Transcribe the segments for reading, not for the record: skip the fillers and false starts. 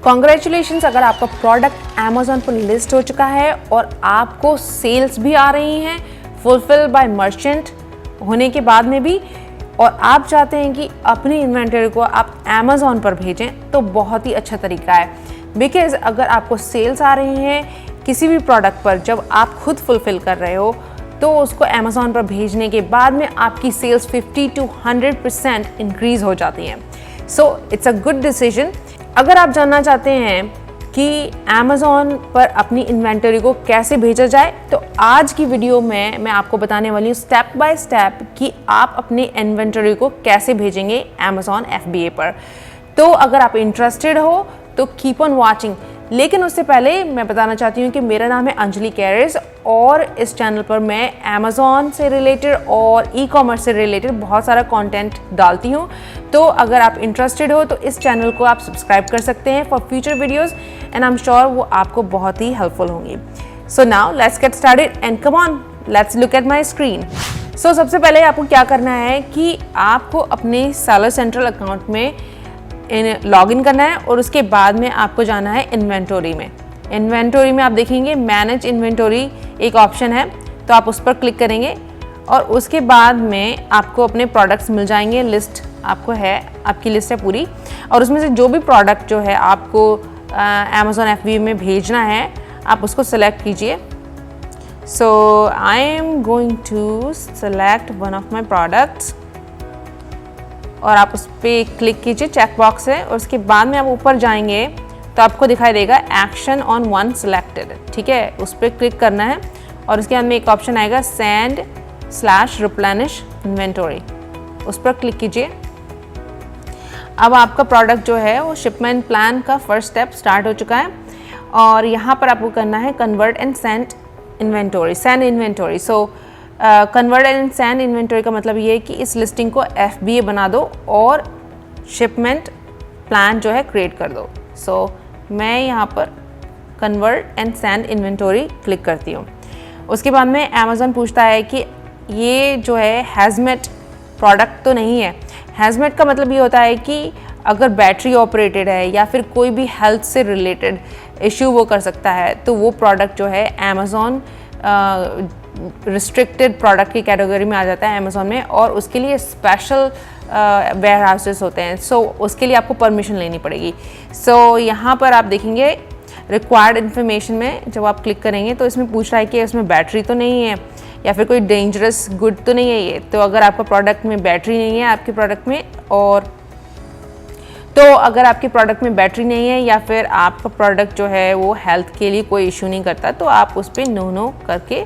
Congratulations, अगर आपका product Amazon पर लिस्ट हो चुका है और आपको सेल्स भी आ रही हैं फुलफिल बाय मर्चेंट होने के बाद में भी, और आप चाहते हैं कि अपनी इन्वेंटरी को आप अमेज़ॉन पर भेजें, तो बहुत ही अच्छा तरीका है। बिकॉज़ अगर आपको सेल्स आ रही हैं किसी भी प्रोडक्ट पर जब आप खुद फुलफिल कर रहे हो, तो उसको अमेज़ॉन पर भेजने के बाद में आपकी सेल्स 50 to 100% इंक्रीज हो जाती हैं। So it's a good decision. अगर आप जानना चाहते हैं कि अमेज़ॉन पर अपनी इन्वेंटरी को कैसे भेजा जाए, तो आज की वीडियो में मैं आपको बताने वाली हूँ स्टेप बाय स्टेप कि आप अपनी इन्वेंटरी को कैसे भेजेंगे अमेज़ॉन FBA पर। तो अगर आप इंटरेस्टेड हो तो कीप ऑन वॉचिंग। लेकिन उससे पहले मैं बताना चाहती हूँ कि मेरा नाम है अंजलि कैरिस और इस चैनल पर मैं अमेज़ॉन से रिलेटेड और ई-कॉमर्स से रिलेटेड बहुत सारा कंटेंट डालती हूँ। तो अगर आप इंटरेस्टेड हो तो इस चैनल को आप सब्सक्राइब कर सकते हैं for future videos and I am sure वो आपको बहुत ही हेल्पफुल होंगी। So now let's get started and come on, let's look at my screen. So सबसे पहले आपको क्या करना है कि आपको अपने सेलर सेंट्रल अकाउंट में लॉगिन करना है और उसके बाद में आपको जाना है इन्वेंटरी में। इन्वेंटरी में आप देखेंगे मैनेज इन्वेंटरी एक ऑप्शन है, तो आप उस पर क्लिक करेंगे और उसके बाद में आपको अपने प्रोडक्ट्स मिल जाएंगे। लिस्ट आपको है, आपकी लिस्ट है पूरी, और उसमें से जो भी प्रोडक्ट जो है आपको अमेज़ॉन FBA में भेजना है आप उसको सेलेक्ट कीजिए। So I am going to select one of my products और आप उस पर क्लिक कीजिए, चेक बॉक्स है, और उसके बाद में आप ऊपर जाएंगे तो आपको दिखाई देगा एक्शन ऑन वन सिलेक्टेड, ठीक है, उस पर क्लिक करना है और उसके बाद में एक ऑप्शन आएगा send/replenish inventory, उस पर क्लिक कीजिए। अब आपका प्रोडक्ट जो है वो शिपमेंट प्लान का फर्स्ट स्टेप स्टार्ट हो चुका है और यहाँ पर आपको करना है convert and send inventory. So convert and send inventory का मतलब ये है कि इस लिस्टिंग को FBA बना दो और शिपमेंट प्लान जो है क्रिएट कर दो। सो मैं यहाँ पर convert and send inventory click करती हूँ। उसके बाद में अमेज़ॉन पूछता है कि ये जो है हैज़मेट प्रोडक्ट तो नहीं है। हैज़मेट का मतलब ये होता है कि अगर बैटरी ऑपरेटेड है या फिर कोई भी हेल्थ से रिलेटेड इश्यू वो कर सकता है, तो वो प्रोडक्ट जो है अमेज़ॉन रिस्ट्रिक्टेड प्रोडक्ट की कैटेगरी में आ जाता है अमेज़ॉन में, और उसके लिए स्पेशल वेयर हाउसेस होते हैं। सो उसके लिए आपको परमिशन लेनी पड़ेगी। सो यहाँ पर आप देखेंगे रिक्वायर्ड इन्फॉर्मेशन में जब आप क्लिक करेंगे तो इसमें पूछ रहा है कि इसमें बैटरी तो नहीं है या फिर कोई डेंजरस गुड तो नहीं है ये। तो अगर आपका प्रोडक्ट में बैटरी नहीं है आपके प्रोडक्ट में, और तो अगर आपके प्रोडक्ट में बैटरी नहीं है या फिर आपका प्रोडक्ट जो है वो हेल्थ के लिए कोई इशू नहीं करता, तो आप उस पर नो करके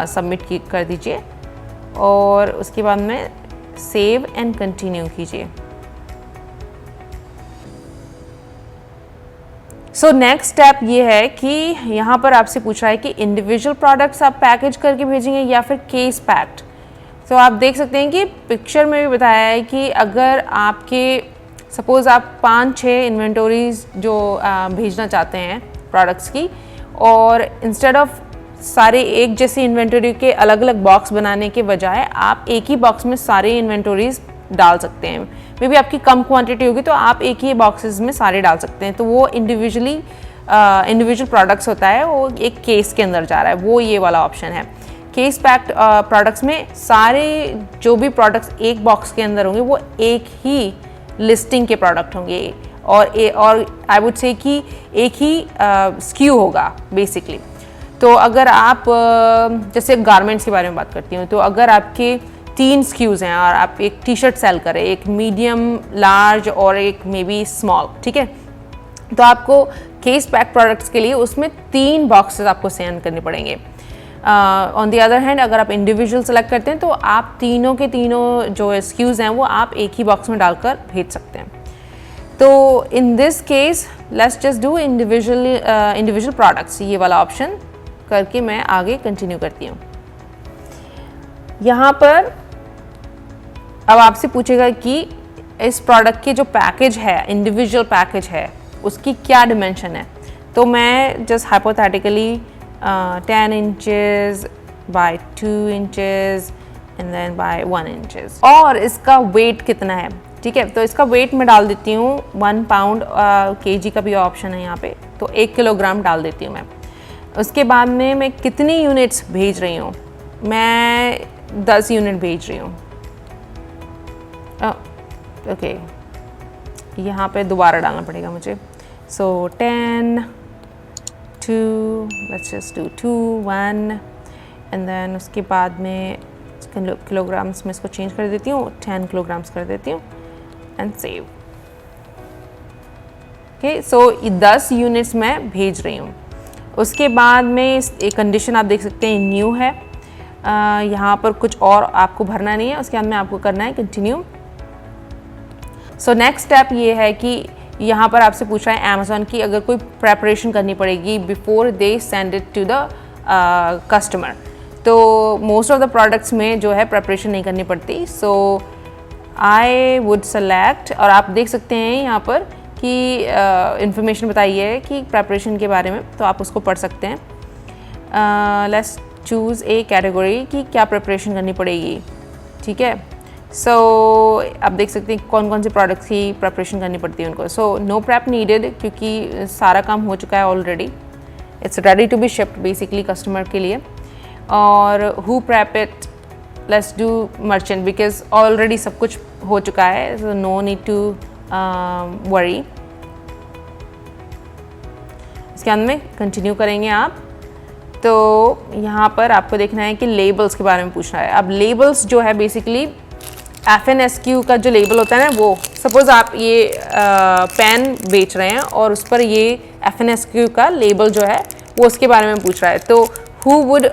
सबमिट कर दीजिए और उसके बाद में सेव एंड कंटिन्यू कीजिए। सो नेक्स्ट स्टेप ये है कि यहाँ पर आपसे पूछ रहा है कि इंडिविजुअल प्रोडक्ट्स आप पैकेज करके भेजेंगे या फिर केस पैक्ड। तो आप देख सकते हैं कि पिक्चर में भी बताया है कि अगर आपके सपोज़ आप 5-6 इन्वेंटरीज जो भेजना चाहते हैं प्रोडक्ट्स की, और इंस्टेड ऑफ सारे एक जैसी इन्वेंटरी के अलग अलग बॉक्स बनाने के बजाय आप एक ही बॉक्स में सारे इन्वेंटरीज डाल सकते हैं। मे बी आपकी कम क्वांटिटी होगी तो आप एक ही बॉक्सेस में सारे डाल सकते हैं, तो वो इंडिविजुअल प्रोडक्ट्स होता है, वो एक केस के अंदर जा रहा है, वो ये वाला ऑप्शन है। केस पैक्ड प्रोडक्ट्स में सारे जो भी प्रोडक्ट्स एक बॉक्स के अंदर होंगे वो एक ही लिस्टिंग के प्रोडक्ट होंगे और आई वुड से कि एक ही SKU होगा बेसिकली। तो अगर आप जैसे गारमेंट्स के बारे में बात करती हूँ, तो अगर आपके 3 SKUs हैं और आप एक टी-शर्ट सेल करें, एक मीडियम, लार्ज और एक मे बी स्मॉल, ठीक है, तो आपको केस पैक प्रोडक्ट्स के लिए उसमें 3 बॉक्सेस आपको सेंड करने पड़ेंगे। ऑन द अदर हैंड अगर आप इंडिविजुअल सेलेक्ट करते हैं तो आप तीनों के तीनों जो SKUs हैं वो आप एक ही बॉक्स में डालकर भेज सकते हैं। तो in this case let's just do individual products, ये वाला ऑप्शन करके मैं आगे कंटिन्यू करती हूँ। यहाँ पर अब आपसे पूछेगा कि इस प्रोडक्ट के जो पैकेज है, इंडिविजुअल पैकेज है, उसकी क्या डिमेंशन है। तो मैं just hypothetically 10 inches by 2 inches and then by 1 inches, और इसका वेट कितना है, ठीक है। तो इसका वेट मैं डाल देती हूँ 1 पाउंड, केजी का भी ऑप्शन है यहाँ पे, तो 1 किलोग्राम डाल देती हूँ मैं। उसके बाद में मैं कितनी यूनिट्स भेज रही हूँ, मैं 10 यूनिट भेज रही हूँ। ओके, यहाँ पे दोबारा डालना पड़ेगा मुझे। So 10 2, let's just do 2 1 and then उसके बाद में किलोग्राम्स में इसको चेंज कर देती हूँ, 10 किलोग्राम्स कर देती हूँ and save. Okay, so 10 units मैं भेज रही हूँ। उसके बाद में एक कंडीशन आप देख सकते हैं न्यू है, यहाँ पर कुछ और आपको भरना नहीं है, उसके बाद में आपको करना है कंटिन्यू। सो नेक्स्ट स्टेप ये है कि यहाँ पर आपसे पूछ रहा है अमेज़ॉन की अगर कोई प्रेपरेशन करनी पड़ेगी before they send it to the customer. तो मोस्ट ऑफ द प्रोडक्ट्स में जो है प्रेपरेशन नहीं करनी पड़ती। सो आई वुड सेलेक्ट, और आप देख सकते हैं यहाँ पर कि इंफॉर्मेशन बताई है कि प्रेपरेशन के बारे में, तो आप उसको पढ़ सकते हैं। लेट्स चूज़ ए कैटेगरी कि क्या प्रेपरेशन करनी पड़ेगी, ठीक है। सो आप देख सकते हैं कौन कौन से प्रोडक्ट्स की प्रेपरेशन करनी पड़ती है उनको। सो नो प्रेप नीडेड, क्योंकि सारा काम हो चुका है already, it's ready to be shift basically customer के लिए। और who prep it, let's do merchant because already सब कुछ हो चुका है, so no need to worry. इसके अंदर में कंटिन्यू करेंगे आप। तो यहाँ पर आपको देखना है कि लेबल्स के बारे में पूछना है। अब लेबल्स जो है बेसिकली FNSQ का जो लेबल होता है ना, वो सपोज़ आप ये पेन बेच रहे हैं और उस पर ये FNSQ का लेबल जो है वो उसके बारे में पूछ रहा है, तो who would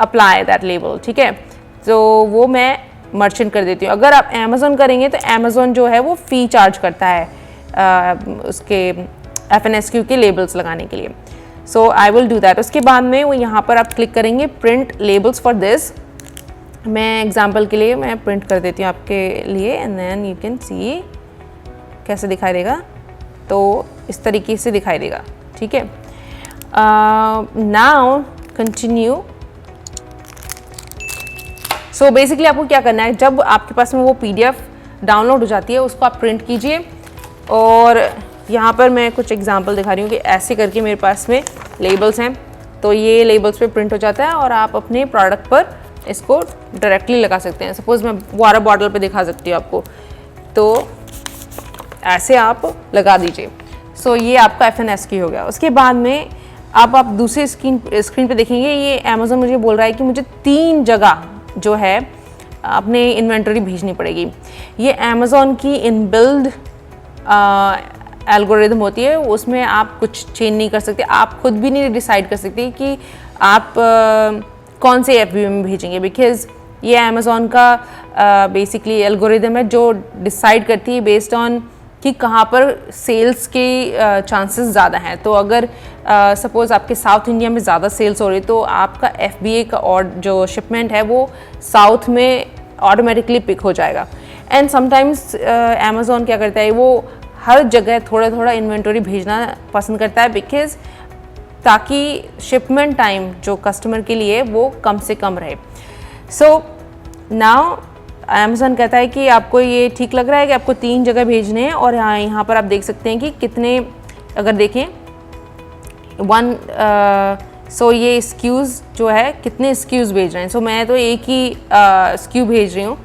apply that label, ठीक है। तो वो मैं मर्चेंट कर देती हूँ। अगर आप अमेज़ॉन करेंगे तो अमेज़ॉन जो है वो फ़ी चार्ज करता है उसके FNSQ के लेबल्स लगाने के लिए। So I will do that. उसके बाद में वो यहाँ पर आप क्लिक करेंगे प्रिंट लेबल्स फॉर दिस। मैं एग्जांपल के लिए मैं प्रिंट कर देती हूँ आपके लिए and then you can see कैसे दिखाई देगा। तो इस तरीके से दिखाई देगा, ठीक है। Now continue. सो बेसिकली आपको क्या करना है, जब आपके पास में वो PDF डाउनलोड हो जाती है उसको आप प्रिंट कीजिए। और यहाँ पर मैं कुछ एग्जांपल दिखा रही हूँ कि ऐसे करके मेरे पास में लेबल्स हैं, तो ये लेबल्स पे प्रिंट हो जाता है और आप अपने प्रोडक्ट पर इसको डायरेक्टली लगा सकते हैं। सपोज़ मैं वाटर बॉटल पे दिखा सकती हूँ आपको, तो ऐसे आप लगा दीजिए। सो ये आपका FNSQ हो गया। उसके बाद में अब आप दूसरे स्क्रीन पे देखेंगे, ये अमेज़ॉन मुझे बोल रहा है कि मुझे 3 जगह जो है अपने इन्वेंटरी भेजनी पड़ेगी। ये अमेज़ॉन की इनबिल्ड एल्गोरिदम होती है, उसमें आप कुछ चेंज नहीं कर सकते, आप खुद भी नहीं डिसाइड कर सकते कि आप कौन से FBA में भेजेंगे, बिकॉज ये अमेज़ॉन का बेसिकली एल्गोरिदम है जो डिसाइड करती है बेस्ड ऑन कि कहाँ पर सेल्स के चांसेस ज़्यादा हैं। तो अगर सपोज़ आपके साउथ इंडिया में ज़्यादा सेल्स हो रही तो आपका FBA का और जो शिपमेंट है वो साउथ में ऑटोमेटिकली पिक हो जाएगा। एंड समटाइम्स अमेज़ॉन क्या करता है, वो हर जगह थोड़ा थोड़ा इन्वेंटरी भेजना पसंद करता है, बिकॉज ताकि शिपमेंट टाइम जो कस्टमर के लिए वो कम से कम रहे। सो नाउ अमेज़ॉन कहता है कि आपको ये ठीक लग रहा है कि आपको 3 जगह भेजने हैं। और यहाँ पर आप देख सकते हैं कि कितने, अगर देखें 1 सो ये SKUs जो है कितने SKUs भेज रहे हैं। सो मैं तो एक ही SKU भेज रही हूँ,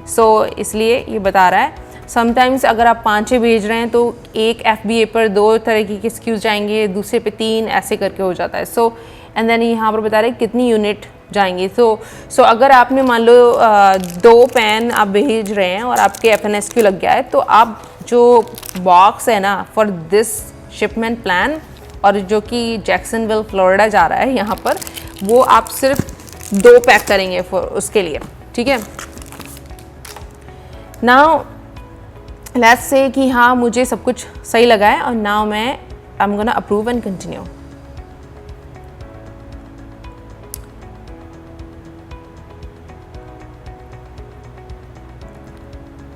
सो इसलिए ये बता रहा है। समटाइम्स अगर आप 5-6 भेज रहे हैं तो एक FBA पर 2 तरह के SKUs जाएंगे, दूसरे पे 3, ऐसे करके हो जाता है। सो एंड देन यहाँ पर बता रहे हैं कितनी यूनिट जाएंगी। सो अगर आपने मान लो 2 पेन आप भेज रहे हैं और आपके FNSQ लग गया है, तो आप जो बॉक्स है ना फॉर दिस शिपमेंट प्लान, और जो कि जैक्सनविल फ्लोरिडा जा रहा है यहाँ पर, वो आप सिर्फ 2 पैक करेंगे फॉर उसके लिए, ठीक है। नाउ लेट्स से कि हाँ मुझे सब कुछ सही लगा है, और नाउ मैं आई am gonna approve and continue.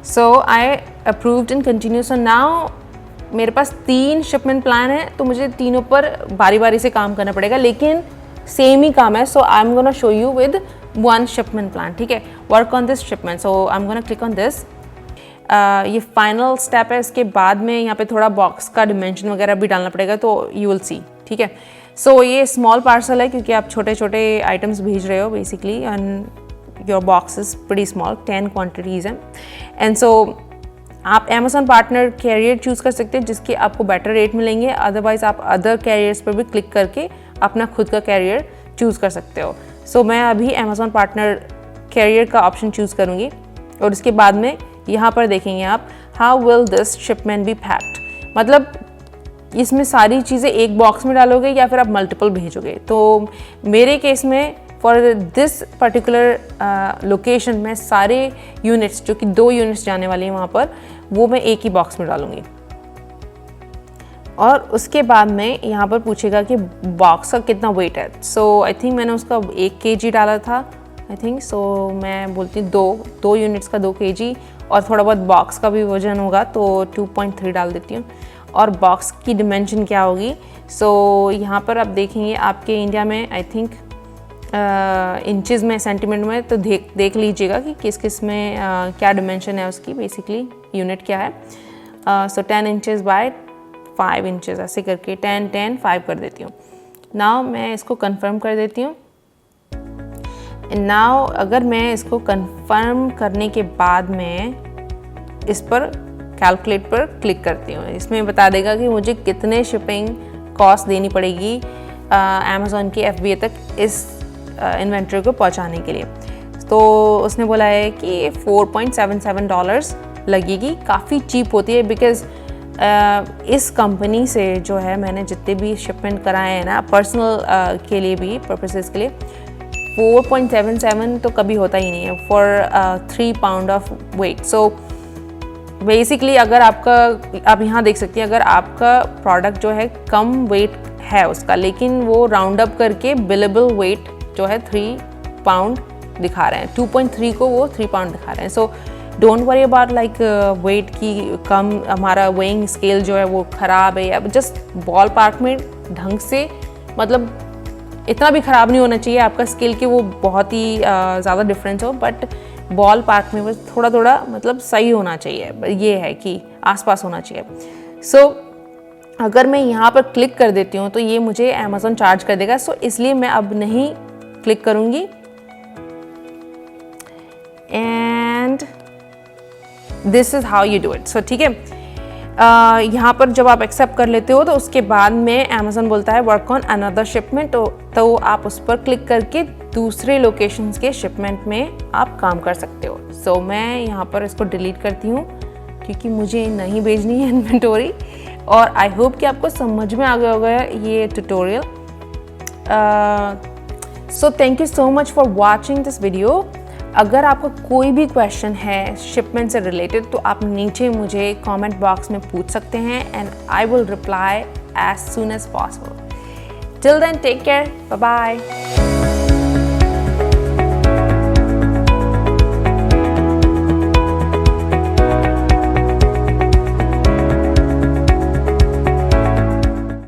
So I approved and continue. So now मेरे पास 3 शिपमेंट प्लान है, तो मुझे तीनों पर बारी बारी से काम करना पड़ेगा, लेकिन सेम ही काम है। So I am gonna show you with 1 shipment plan, ठीक है। Work on this shipment, so I am gonna click on this ये फाइनल स्टेप है। इसके बाद में यहाँ पे थोड़ा बॉक्स का डिमेंशन वगैरह भी डालना पड़ेगा, तो यू विल सी, ठीक है। सो ये स्मॉल पार्सल है क्योंकि आप छोटे छोटे आइटम्स भेज रहे हो basically, and your box is pretty small, 10 quantities हैं। एंड सो आप अमेज़ॉन पार्टनर कैरियर चूज़ कर सकते हैं जिसके आपको बेटर रेट मिलेंगे, अदरवाइज़ आप अदर कैरियर्स पर भी क्लिक करके अपना खुद का कैरियर चूज़ कर सकते हो। सो मैं अभी अमेज़ॉन पार्टनर कैरियर का ऑप्शन चूज़ करूँगी और इसके बाद में यहाँ पर देखेंगे आप how will this shipment be packed, मतलब इसमें सारी चीज़ें एक बॉक्स में डालोगे या फिर आप मल्टीपल भेजोगे। तो मेरे केस में फॉर दिस पर्टिकुलर लोकेशन में सारे यूनिट्स, जो कि 2 यूनिट्स जाने वाली हैं वहाँ पर, वो मैं एक ही बॉक्स में डालूँगी। और उसके बाद में यहाँ पर पूछेगा कि बॉक्स का कितना वेट है। सो आई थिंक मैंने उसका 1 kg डाला था आई थिंक। सो मैं बोलती हूँ 2 यूनिट्स का 2 kg, और थोड़ा बहुत बॉक्स का भी वजन होगा तो 2.3 डाल देती हूँ। और बॉक्स की डिमेंशन क्या होगी, सो यहाँ पर आप देखेंगे आपके इंडिया में आई थिंक इंचेस में, सेंटीमीटर में, तो देख लीजिएगा कि किस किस में क्या डिमेंशन है उसकी, बेसिकली यूनिट क्या है। सो 10 इंचेस बाय 5 इंचेस ऐसे करके 10 10 5 कर देती हूँ। नाउ मैं इसको कंफर्म कर देती हूँ। नाउ अगर मैं इसको कंफर्म करने के बाद में इस पर कैलकुलेट पर क्लिक करती हूँ, इसमें बता देगा कि मुझे कितने शिपिंग कॉस्ट देनी पड़ेगी अमेज़ॉन की FBA तक इस इन्वेंट्री को पहुँचाने के लिए। तो उसने बोला है कि $4.77 लगेगी, काफ़ी चीप होती है बिकॉज़ इस कंपनी से जो है मैंने जितने भी शिपमेंट कराए हैं ना पर्सनल के लिए भी पर्पसेस के लिए, 4.77 तो कभी होता ही नहीं है for 3 pound of weight. So basically अगर आपका, आप यहाँ देख सकती हैं, अगर आपका प्रोडक्ट जो है कम वेट है उसका, लेकिन वो राउंड अप करके बिलेबल वेट जो है 3 पाउंड दिखा रहे हैं, 2.3 को वो 3 पाउंड दिखा रहे हैं। So don't worry about like weight की कम, हमारा वेइंग स्केल जो है वो ख़राब है, या जस्ट बॉल पार्क में ढंग से, मतलब इतना भी ख़राब नहीं होना चाहिए आपका स्केल कि वो बहुत ही ज़्यादा डिफरेंस हो, बट बॉल पार्क में बस थोड़ा थोड़ा मतलब सही होना चाहिए, ये है कि आसपास होना चाहिए। सो अगर मैं यहाँ पर क्लिक कर देती हूँ तो ये मुझे अमेज़ॉन चार्ज कर देगा। सो इसलिए मैं अब नहीं क्लिक करूँगी, and this is how you do it. So ठीक है, यहाँ पर जब आप एक्सेप्ट कर लेते हो तो उसके बाद में अमेज़ॉन बोलता है वर्क ऑन अनदर शिपमेंट, तो आप उस पर क्लिक करके दूसरे लोकेशंस के शिपमेंट में आप काम कर सकते हो। सो मैं यहाँ पर इसको डिलीट करती हूँ क्योंकि मुझे नहीं भेजनी है इन्वेंटरी, और आई होप कि आपको समझ में आ गया होगा ये tutorial. So thank you so much for watching this video. अगर आपका कोई भी क्वेश्चन है शिपमेंट से रिलेटेड तो आप नीचे मुझे कमेंट बॉक्स में पूछ सकते हैं, and I will reply as soon as possible. Till then take care, bye bye.